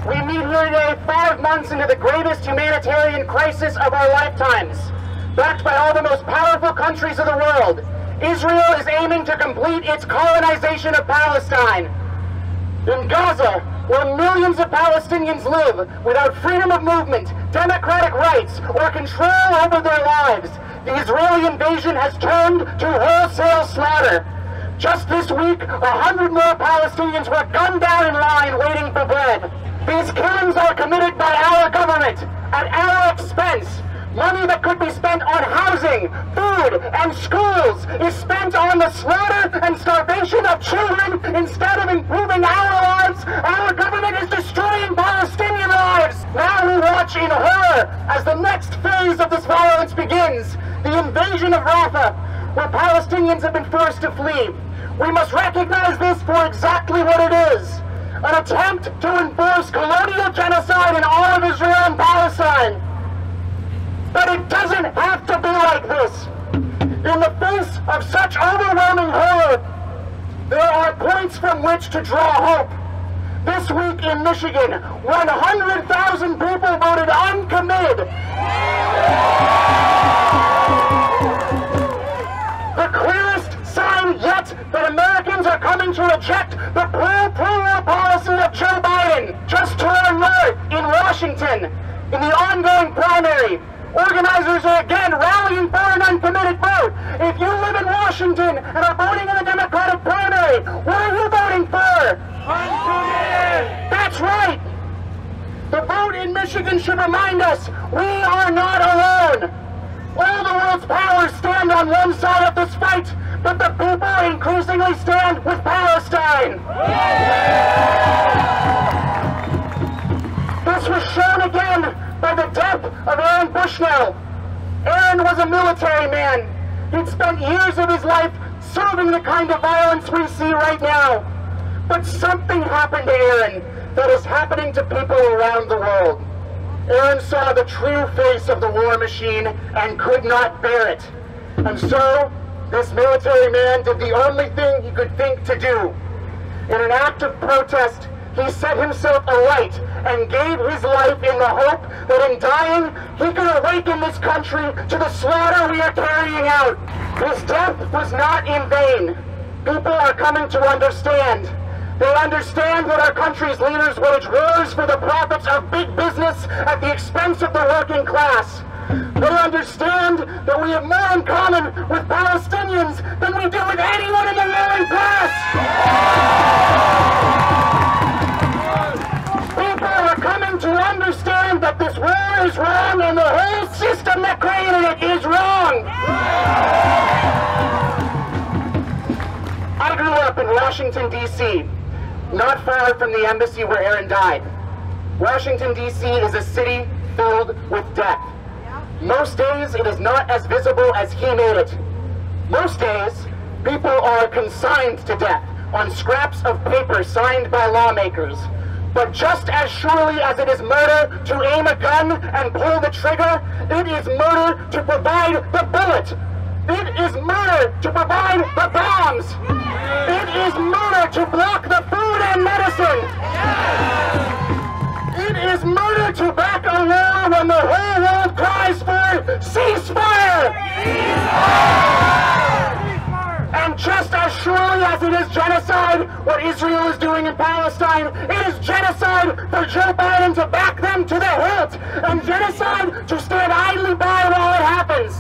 We meet here today 5 months into the greatest humanitarian crisis of our lifetimes. Backed by all the most powerful countries of the world, Israel is aiming to complete its colonization of Palestine. In Gaza, where millions of Palestinians live without freedom of movement, democratic rights, or control over their lives, the Israeli invasion has turned to wholesale slaughter. Just this week, 100 more Palestinians were gunned down in line waiting for bread. These killings are committed by our government at our expense. Money that could be spent on housing, food, and schools is spent on the slaughter and starvation of children instead of improving our lives. Our government is destroying Palestinian lives. Now we watch in horror as the next phase of this violence begins, the invasion of Raffa, where Palestinians have been forced to flee. We must recognize this for exactly what it is, an attempt to enforce colonial genocide in all of Israel and Palestine. But it doesn't have to be like this. In the face of such overwhelming horror, there are points from which to draw hope. This week in Michigan, 100,000 people voted uncommitted. The clearest sign yet that Americans are coming to reject the pro-war policy of Joe Biden. Just to our north, in Washington, in the ongoing primary, organizers are again rallying for an uncommitted vote. If you live in Washington and are voting in the Democratic primary, what are you voting for? Uncommitted! That's right! The vote in Michigan should remind us we are not alone. All the world's powers stand on one side of this fight, but the people increasingly stand with Palestine. This was shown again by the death of Aaron Bushnell. Aaron was a military man. He'd spent years of his life serving the kind of violence we see right now. But something happened to Aaron that is happening to people around the world. Aaron saw the true face of the war machine and could not bear it. And so, this military man did the only thing he could think to do. In an act of protest, he set himself alight and gave his life in the hope that in dying, he could awaken this country to the slaughter we are carrying out. His death was not in vain. People are coming to understand. They understand that our country's leaders wage wars for the profits of big business at the expense of the working class. They understand that we have more in common with Palestinians than we do with anyone in the ruling class. People are coming to understand that this war is wrong and the whole system that created it is wrong. I grew up in Washington, D.C., not far from the embassy where Aaron died. Washington, D.C. is a city filled with death. Most days it is not as visible as he made it. Most days, people are consigned to death on scraps of paper signed by lawmakers. But just as surely as it is murder to aim a gun and pull the trigger, it is murder to provide the bullet. It is murder to provide the bombs. It is murder to block the food and medicine. It is murder to back a war when the whole world cries for ceasefire. And just as surely as it is genocide what Israel is doing in Palestine, it is genocide for Joe Biden to back them to the hilt, and genocide to stand idly by while it happens.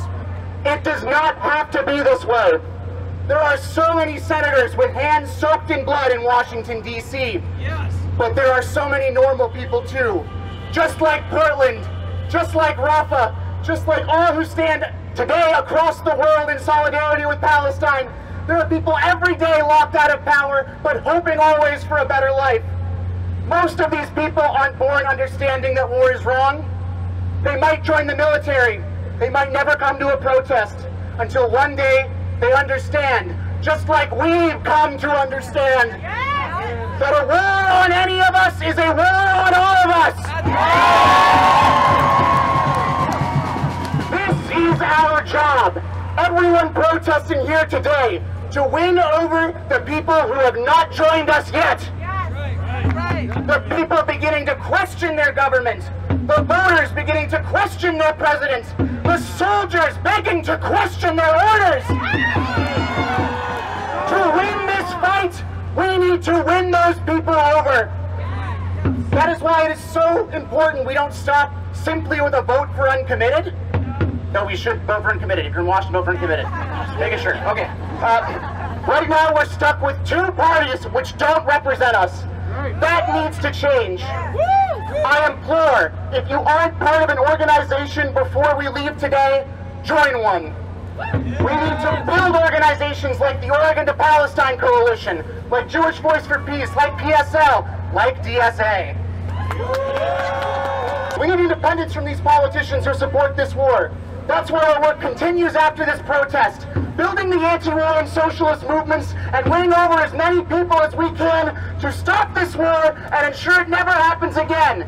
It does not have to be this way. There are so many senators with hands soaked in blood in Washington, D.C. Yes. But there are so many normal people too. Just like Portland, just like Raffa, just like all who stand today across the world in solidarity with Palestine. There are people every day locked out of power, but hoping always for a better life. Most of these people aren't born understanding that war is wrong. They might join the military. They might never come to a protest until one day they understand, just like we've come to understand, that a war on any of us is a war on all of us. This is our job, everyone protesting here today, to win over the people who have not joined us yet. Right. The people beginning to question their government. The voters beginning to question their president. The soldiers begging to question their orders. To win this fight, we need to win those people over. That is why it is so important we don't stop simply with a vote for uncommitted. No, we should vote for uncommitted. If you're in Washington, vote for uncommitted. Just making sure. Okay. Right now, we're stuck with two parties which don't represent us. That needs to change. I implore, if you aren't part of an organization before we leave today, join one. We need to build organizations like the Oregon to Palestine Coalition, like Jewish Voice for Peace, like PSL, like DSA. We need independence from these politicians who support this war. That's why our work continues after this protest, building the anti-war and socialist movements and winning over as many people as we can to stop this war and ensure it never happens again.